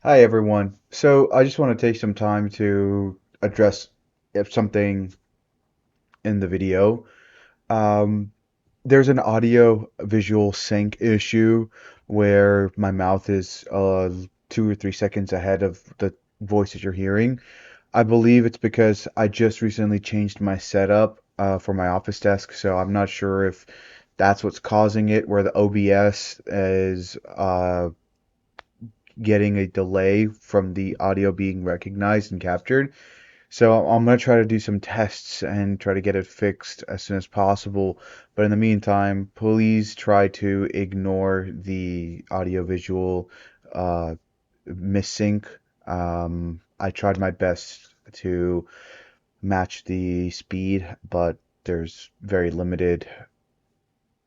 Hi everyone. So I just want to take some time to address if something in the video. Um, there's an audio visual sync issue where my mouth is 2 or 3 seconds ahead of the voice that you're hearing. I believe it's because I just recently changed my setup for my office desk, so I'm not sure if that's what's causing it, where the OBS is getting a delay from the audio being recognized and captured. So I'm going to try to do some tests and try to get it fixed as soon as possible. But in the meantime, please try to ignore the audio-visual missync. I tried my best to match the speed, but there's very limited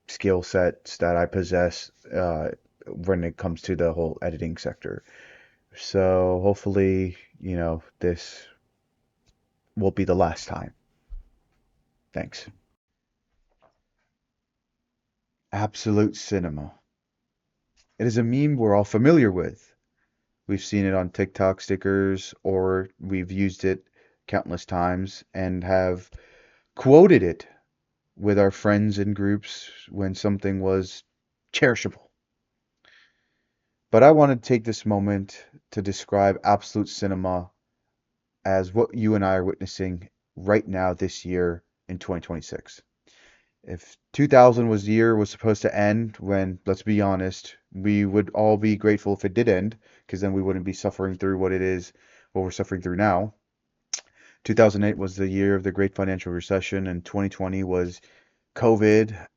skill sets that I possess when it comes to the whole editing sector. So hopefully, this will be the last time. Thanks. Absolute cinema. It is a meme we're all familiar with. We've seen it on TikTok stickers or we've used it countless times and have quoted it with our friends in groups when something was cherishable. But I want to take this moment to describe absolute cinema as what you and I are witnessing right now this year in 2026. If 2000 was the year was supposed to end, when, let's be honest, we would all be grateful if it did end, because then we wouldn't be suffering through what we're suffering through now. 2008 was the year of the great financial recession, and 2020 was COVID.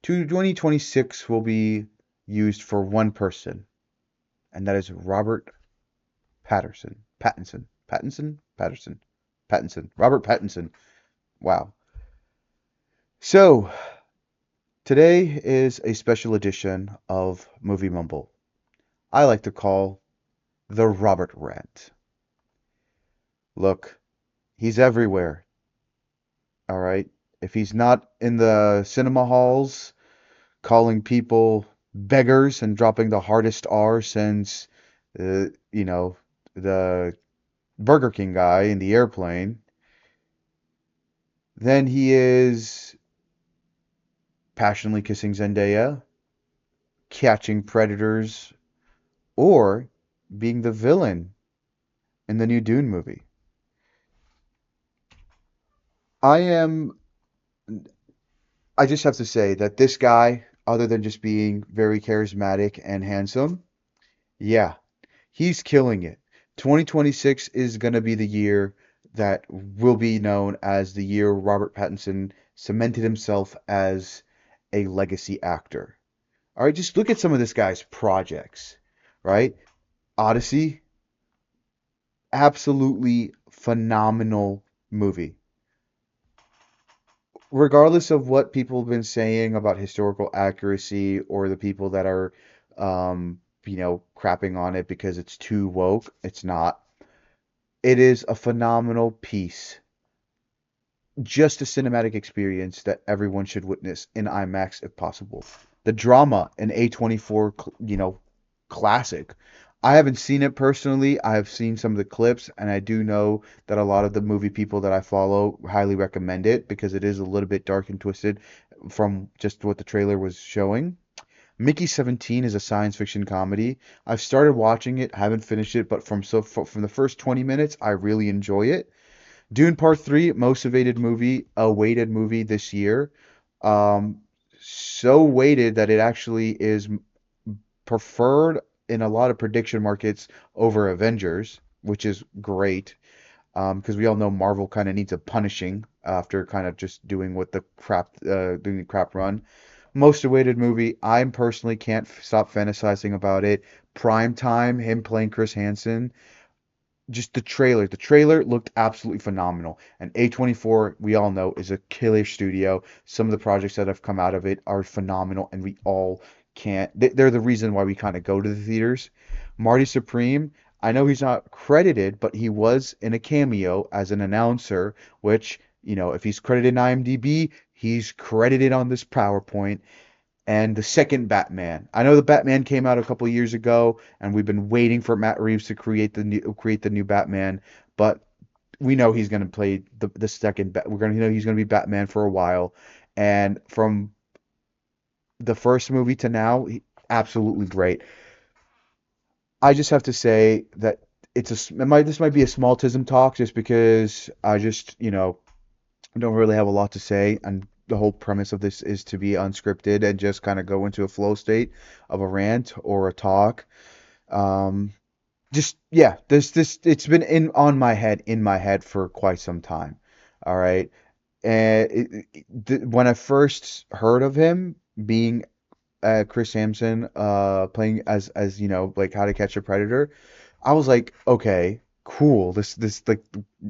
2026 will be used for one person, and that is Robert Robert Pattinson. Wow. So, today is a special edition of Movie Mumble. I like to call the Robert Rant. Look, he's everywhere, all right? If he's not in the cinema halls calling people beggars and dropping the hardest R since, uh, you know, the Burger King guy in the airplane, then he is passionately kissing Zendaya, catching predators, or being the villain in the new Dune movie. I am I just have to say that this guy, other than just being very charismatic and handsome, yeah, he's killing it. 2026 is going to be the year that will be known as the year Robert Pattinson cemented himself as a legacy actor. All right, just look at some of this guy's projects, right? Odyssey, absolutely phenomenal movie. Regardless of what people have been saying about historical accuracy or the people that are, crapping on it because it's too woke, it's not. It is a phenomenal piece, just a cinematic experience that everyone should witness in IMAX if possible. The drama in A24, classic. I haven't seen it personally. I have seen some of the clips, and I do know that a lot of the movie people that I follow highly recommend it because it is a little bit dark and twisted from just what the trailer was showing. Mickey 17 is a science fiction comedy. I've started watching it, haven't finished it, but from the first 20 minutes, I really enjoy it. Dune Part 3, most awaited movie this year. Um, so weighted that it actually is preferred in a lot of prediction markets over Avengers, which is great. Because we all know Marvel kind of needs a punishing after kind of just doing the crap run. Most awaited movie. I personally can't stop fantasizing about it. Prime time, him playing Chris Hansen, just the trailer. The trailer looked absolutely phenomenal. And A24, we all know, is a killer studio. Some of the projects that have come out of it are phenomenal, and we all can't. They're the reason why we kind of go to the theaters. Marty Supreme, I know he's not credited, but he was in a cameo as an announcer, which, if he's credited in IMDb, he's credited on this PowerPoint. and the second Batman. I know the Batman came out a couple years ago, and we've been waiting for Matt Reeves to create the new Batman, but we know he's going to play the second. We're going to know he's going to be Batman for a while, and from the first movie to now, absolutely great. I just have to say that this might be a small tism talk just because I just don't really have a lot to say, and the whole premise of this is to be unscripted and just kind of go into a flow state of a rant or a talk. Um, just yeah, this it's been in my head for quite some time. All right, and when I first heard of him being Chris Sampson playing as like How to Catch a Predator, I was like, okay, cool. This like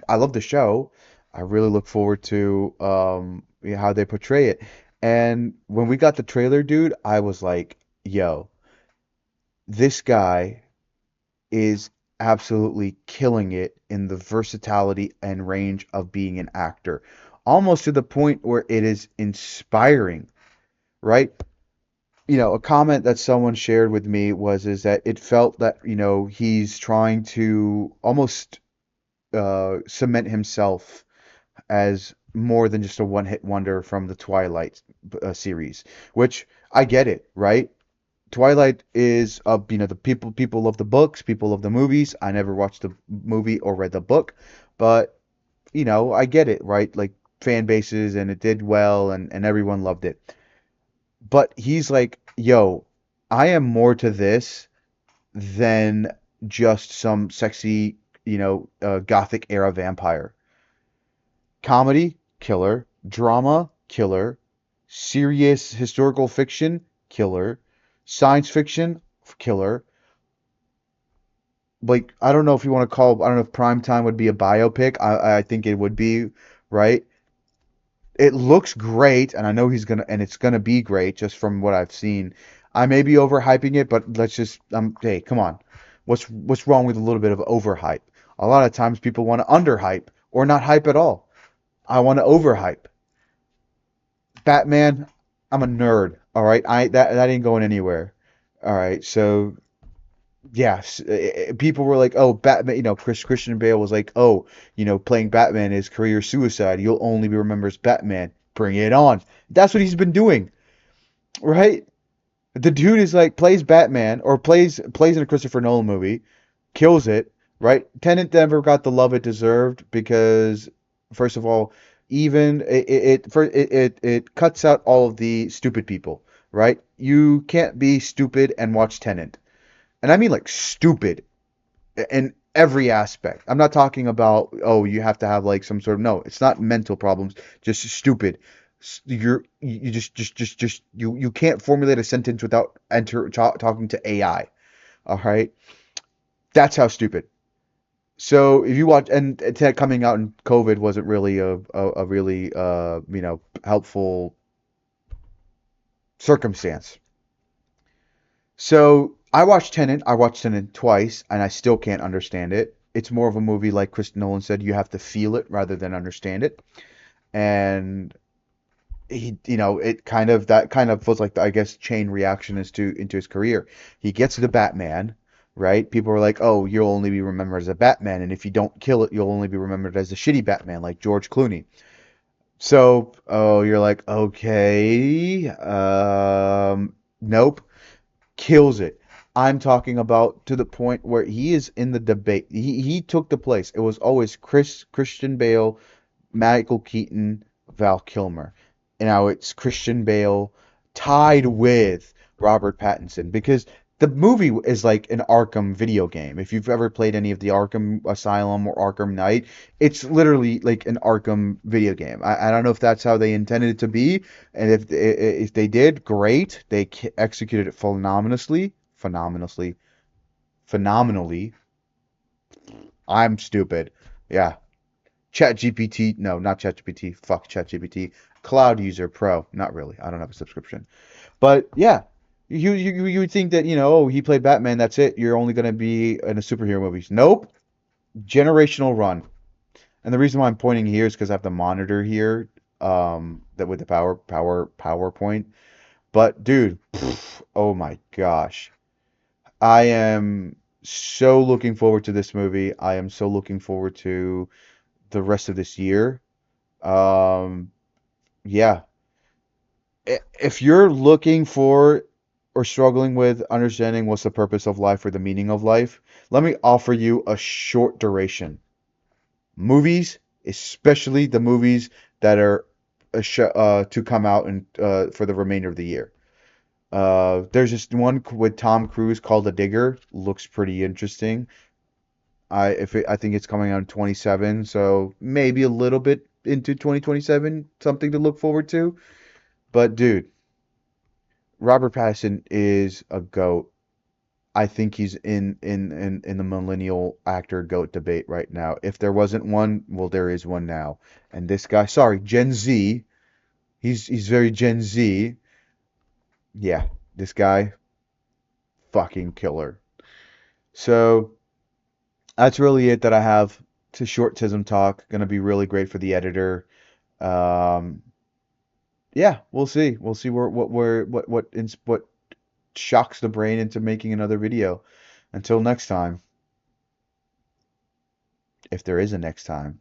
I love the show. I really look forward to how they portray it. And when we got the trailer, dude, I was like, yo, this guy is absolutely killing it in the versatility and range of being an actor. Almost to the point where it is inspiring, right? A comment that someone shared with me was is that it felt that, he's trying to almost cement himself as more than just a one-hit wonder from the Twilight series, which I get it, right? Twilight is the people love the books, people love the movies. I never watched the movie or read the book, but I get it, right? Like fan bases and it did well and everyone loved it. But he's like, yo, I am more to this than just some sexy, gothic era vampire. Comedy, killer. Drama, killer. Serious historical fiction, killer. Science fiction, killer. Like, I don't know if you want to call, I don't know if Prime Time would be a biopic. I think it would be, right? It looks great, and I know and it's gonna be great just from what I've seen. I may be overhyping it, but hey, come on. What's wrong with a little bit of overhype? A lot of times people want to underhype or not hype at all. I want to overhype. Batman, I'm a nerd. All right, that ain't going anywhere. All right, so yes, people were like, "Oh, Batman." Christian Bale was like, "Oh, playing Batman is career suicide. You'll only be remembered as Batman. Bring it on." That's what he's been doing, right? The dude is like plays Batman or plays in a Christopher Nolan movie, kills it, right? Tenet never got the love it deserved because, first of all, even it cuts out all of the stupid people, right? You can't be stupid and watch Tenet, and I mean like stupid in every aspect. I'm not talking about, oh, you have to have like some sort of, no, it's not mental problems, just stupid. You just you can't formulate a sentence without talking to AI. All right, that's how stupid. So if you watch and Ted coming out in COVID wasn't really a really helpful circumstance. So I watched Tenet. I watched Tenet twice, and I still can't understand it. It's more of a movie, like Chris Nolan said, you have to feel it rather than understand it. And it kind of was like the, I guess, chain reaction as to into his career. He gets to the Batman, right? People are like, "Oh, you'll only be remembered as a Batman, and if you don't kill it, you'll only be remembered as a shitty Batman, like George Clooney." So, oh, you're like, okay, nope, kills it. I'm talking about to the point where he is in the debate. He took the place. It was always Christian Bale, Michael Keaton, Val Kilmer. And now it's Christian Bale tied with Robert Pattinson because the movie is like an Arkham video game. If you've ever played any of the Arkham Asylum or Arkham Knight, it's literally like an Arkham video game. I don't know if that's how they intended it to be, and if they did, great. They executed it phenomenally. I'm stupid. Yeah, ChatGPT, no, not ChatGPT. Fuck ChatGPT. Cloud User Pro. Not really. I don't have a subscription. But yeah, you would think that, oh, he played Batman, that's it. You're only going to be in a superhero movies. Nope. Generational run. And the reason why I'm pointing here is because I have the monitor here, that with the PowerPoint. But dude, oh my gosh. I am so looking forward to this movie. I am so looking forward to the rest of this year. Um, yeah. If you're looking for or struggling with understanding what's the purpose of life or the meaning of life, let me offer you a short duration. Movies, especially the movies that are to come out and for the remainder of the year. There's just one with Tom Cruise called The Digger. Looks pretty interesting. I think it's coming out in 27, so maybe a little bit into 2027, something to look forward to. But dude, Robert Pattinson is a goat. I think he's in the millennial actor GOAT debate right now. If there wasn't one, well, there is one now. And this guy, sorry, Gen Z, he's very Gen Z. Yeah, this guy, fucking killer. So that's really it that I have. It's a short TISM talk. Gonna be really great for the editor. Um, yeah, we'll see. We'll see what shocks the brain into making another video. Until next time, if there is a next time.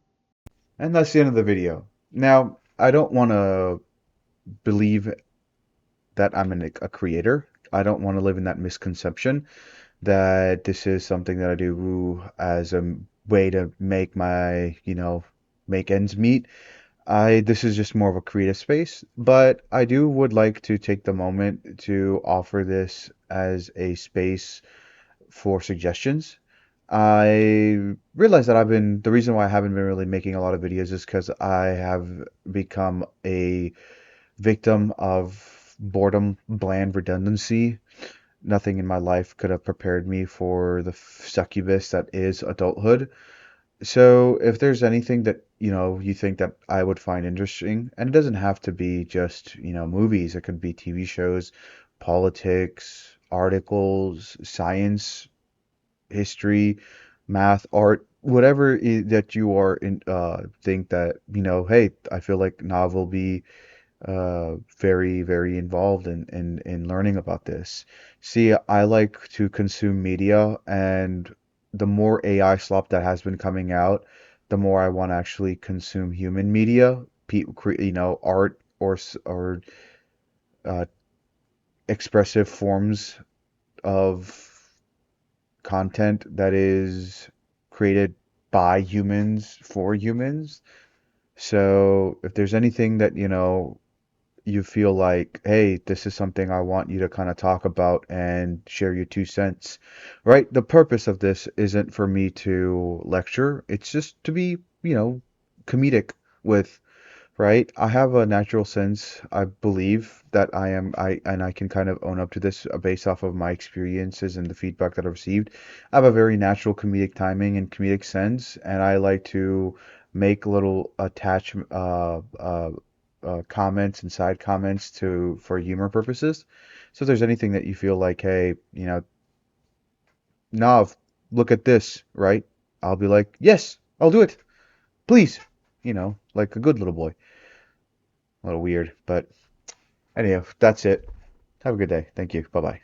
And that's the end of the video. Now, I don't want to believe that I'm a creator. I don't want to live in that misconception that this is something that I do as a way to make make ends meet. This is just more of a creative space, but I do would like to take the moment to offer this as a space for suggestions. I realize that the reason why I haven't been really making a lot of videos is because I have become a victim of boredom, bland redundancy. Nothing in my life could have prepared me for the succubus that is adulthood. So if there's anything that, you think that I would find interesting, and it doesn't have to be just, movies, it could be TV shows, politics, articles, science, history, math, art, whatever that you are in, think that, hey, I feel like Nav will be very, very involved in learning about this. See, I like to consume media, and the more AI slop that has been coming out, the more I want to actually consume human media, art or uh, expressive forms of content that is created by humans for humans. So if there's anything that, you feel like, hey, this is something I want you to kind of talk about and share your 2 cents, right? The purpose of this isn't for me to lecture, it's just to be, comedic with, right? I have a natural sense, I believe that and I can kind of own up to this based off of my experiences and the feedback that I've received. I have a very natural comedic timing and comedic sense, and I like to make little comments and side comments for humor purposes. So if there's anything that you feel like, hey, Nav, look at this, right? I'll be like, yes, I'll do it. Please. Like a good little boy. A little weird, but anyhow, that's it. Have a good day. Thank you. Bye bye.